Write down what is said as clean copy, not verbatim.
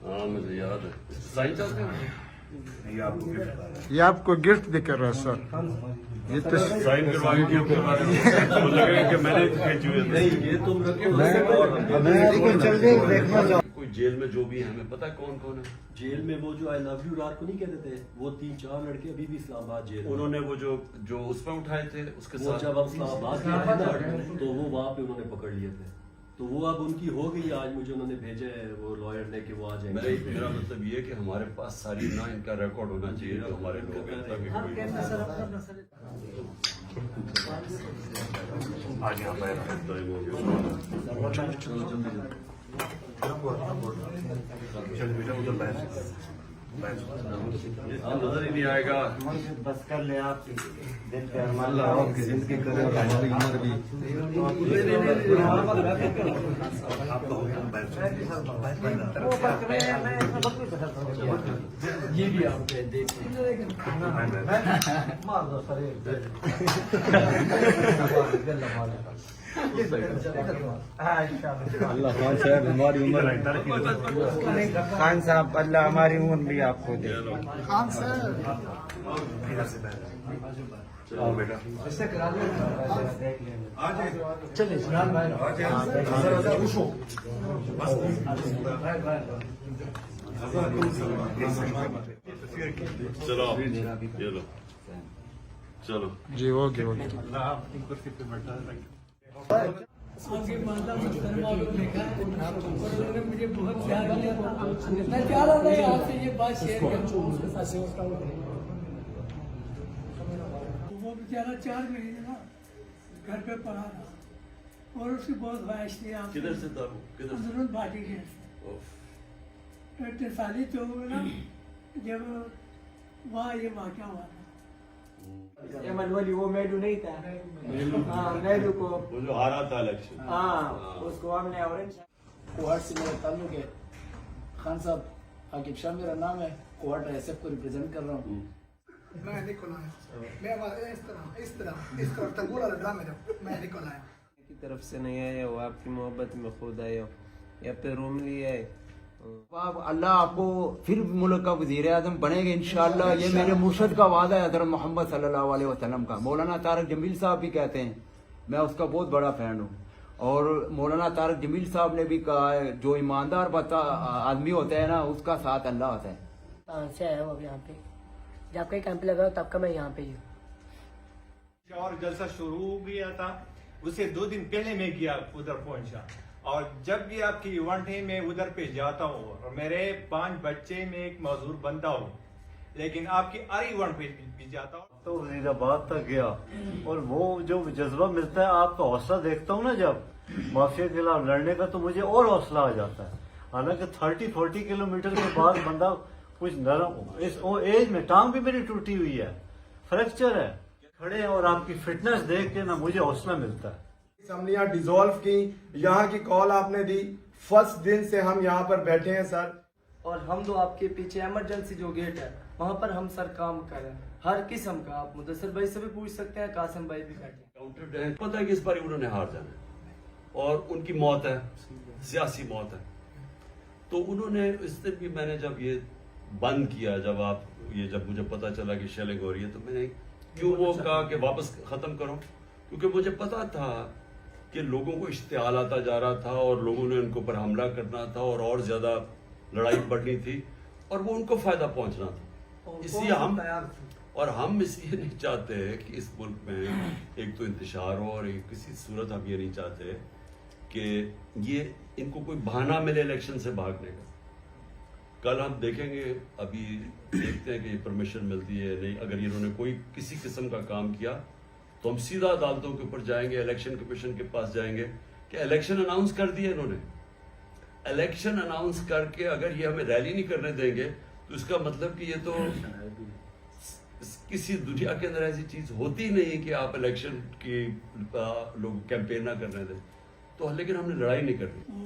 हाँ मुझे याद है। साइन चाहते हैं? ये आपको गिफ्ट भी कर रहा है सर। ये तो साइन करवा के गिफ्ट करवा रहे हैं। मुझे लगेगा कि मैंने खींचे हुए थे। ये तुम कोई जेल में जो भी है हमें पता है कौन कौन है। जेल में वो जो आई लव यू रात को नहीं कहते थे, वो 3-4 लड़के अभी भी इस्लामाबाद जेल में। उन्होंने वो जो उसमें उठाए थे उसके वो साथ जब हम इस्लामाबाद गए थे ना, तो वो वहाँ पे उन्होंने पकड़ लिए थे। तो वो अब उनकी हो गई। आज मुझे उन्होंने भेजा है वो लॉयर ने कि वो आ जाएंगे। मेरा मतलब ये है कि हमारे पास सारी ना इनका रिकॉर्ड होना चाहिए जो हमारे लोग हैं, ताकि कोई आगे हमारे नजर ही नहीं आएगा। बस कर ले आप दिल पे जिंदगी करे हमारी उम्र भी ये भी आप अल्लाह खान साहब हमारी उम्र खान साहब अल्लाह हमारी उम्र भी आपको दे। खान साहब चलो बेटा चलिए चलो ये लो चलो जी ओके ओके। आपके माता मुहतरमा को देखा है और उन्होंने मुझे बहुत प्यार किया। मैं चाह रहा था आपसे ये बात शेयर करूं। वो बेचारा 4 महीने ना घर पे पड़ा रहा और उसकी बहुत ख्वाहिश थी आप किधर से था वो? किधर से? अंदरून पार्टी के साली तो ना जब वहाँ ये वाक़या हुआ था। अहमद वली वो मेडू नहीं था। हाँ मेडू को वो जो हारा था इलेक्शन। हाँ उसको हमने ऑरेंज कोहाट से मेरा ताल्लुक है। खान साहब आकिब शाह मेरा नाम है। कोहाट एसएफ को रिप्रेजेंट कर रहा हूँ। मैं निकल आया। मैं इस तरह तक बोला रहा मेरा। मैं निकल आया की तरफ से नहीं आया, वो आपकी मोहब्बत में खुद आया या फिर रूम लिया है। अल्लाह आपको फिर मुल्क का वज़ीर आज़म बनेगा इंशाअल्लाह। ये मेरे मुर्शद का वादा है हज़रत मोहम्मद सल्लल्लाहु अलैहि वसल्लम का। मौलाना तारक जमील साहब भी कहते हैं, मैं उसका बहुत बड़ा फैन हूँ। और मौलाना तारक जमील साहब ने भी कहा है जो ईमानदार आदमी होता है ना उसका साथ अल्लाह होता है। कहाँ से आया हूँ अब यहाँ पे? जब कहीं कैंप लगा तब का मैं यहाँ पे ही हूँ। और जलसा शुरू हो गया था उससे 2 दिन पहले मैं गया उधर पहुंचा। और जब भी आपकी इवेंट है मैं उधर पे जाता हूँ और मेरे 5 बच्चे में एक मजदूर बनता हूँ, लेकिन आपकी हर इवेंट पे भी जाता हूँ। तो वजीराबाद तक गया और वो जो जज्बा मिलता है आपका हौसला देखता हूँ ना जब माफिया के खिलाफ लड़ने का, तो मुझे और हौसला आ जाता है। हालांकि 30-40 किलोमीटर के बाद बंदा कुछ नरम इस एज में टांग भी मेरी टूटी हुई है, फ्रैक्चर है, खड़े और आपकी फिटनेस देख के ना मुझे हौसला मिलता है। असम्बलियां डिसॉल्व की, यहाँ की कॉल आपने दी, फर्स्ट दिन से हम यहाँ पर बैठे हैं सर। और हम तो आपके पीछे इमरजेंसी जो गेट है वहाँ पर हम सर काम कर रहे हैं हर किस्म का। आप मुदस्सिर भाई से भी पूछ सकते हैं, कासिम भाई भी बैठे हैं। काउंटर टैंक पता है कि इस बार उन्होंने हार जाना है और उनकी मौत है, सियासी मौत है। तो उन्होंने इस दिन भी मैंने जब ये बंद किया, जब मुझे पता चला कि शेलिंग हो रही है, तो मैंने क्यों वो कहा कि वापस खत्म करो, क्योंकि मुझे पता था कि लोगों को इश्तिहाल आता जा रहा था और लोगों ने उनके ऊपर हमला करना था और ज्यादा लड़ाई बढ़नी थी और वो उनको फायदा पहुंचना था। इसलिए हम इसलिए नहीं चाहते कि इस मुल्क में एक तो इंतशार हो और एक किसी सूरत हम ये नहीं चाहते कि ये इनको कोई बहाना मिले इलेक्शन से भागने का। कल हम देखेंगे, अभी देखते हैं कि परमिशन मिलती है नहीं। अगर इन्होंने कोई किसी किस्म का काम किया तो हम सीधा अदालतों के ऊपर जाएंगे, इलेक्शन कमीशन के पास जाएंगे कि इलेक्शन अनाउंस कर दिए इन्होंने। इलेक्शन अनाउंस करके अगर ये हमें रैली नहीं करने देंगे तो इसका मतलब कि ये तो किसी दुनिया के अंदर ऐसी चीज होती ही नहीं कि आप इलेक्शन की लोग कैंपेन ना करने दें। तो लेकिन हमने लड़ाई नहीं करनी।